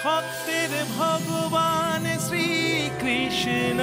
ভক্তের ভগবান শ্রীকৃষ্ণ।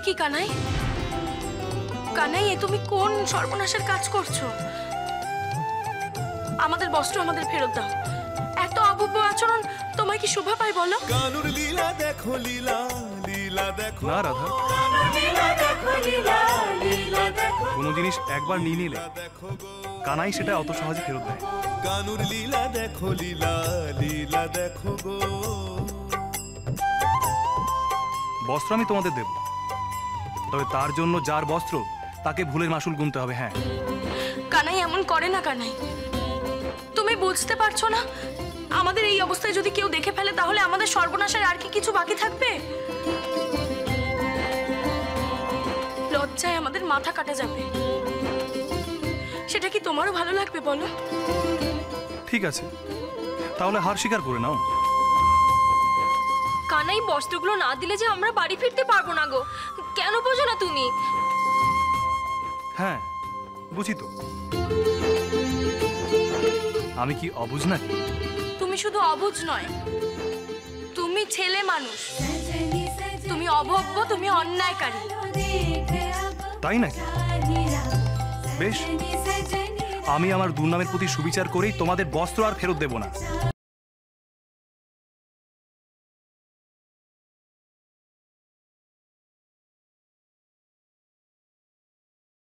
কি কানাই, কানাই এ তুমি কোন সর্বনাশের কাজ করছো? আমাদের বস্ত্র আমাদের ফেরত দাও। এত অভব্য আচরণ তোমায় কি শোভা পায় বলো? কানুর লীলা দেখো, লীলা লীলা দেখো। না রাধা, কোনো জিনিস একবার নিয়ে নিলে কানাই সেটা অত সহজে ফেরত দেয়। কানুর লীলা দেখো, লীলা লীলা দেখো গো। বস্ত্র আমি তোমাদের দেব, তবে তার জন্য যার বস্ত্র তাকে ভুলের মাসুল গুনতে হবে। হ্যাঁ কানাই এমন করে না। কানাই তুমি বুঝতে পারছো না, আমাদের এই অবস্থায় যদি কেউ দেখে ফেলে তাহলে আমাদের সর্বনাশের আর কি কিছু বাকি থাকবে? লজ্জায় আমাদের মাথা কাটা যাবে। সেটা কি তোমারও ভালো লাগবে বলো? ঠিক আছে, তাহলে হার স্বীকার করে নাও। কানাই বস্ত্রগুলো না দিলে যে আমরা বাড়ি ফিরতে পারবো না গো। কেন বোঝো না তুমি? হ্যাঁ বুঝি তো, আমি কি অবুঝ নাকি? তুমি শুধু অবুঝ নয়, তুমি ছেলে মানুষ, তুমি অভব্য, তুমি অন্যায়কারী। তাই নাকি? বেশ, আমি আমার দুর্নামের প্রতি সুবিচার করেই তোমাদের বস্ত্র আর ফেরত দেব না।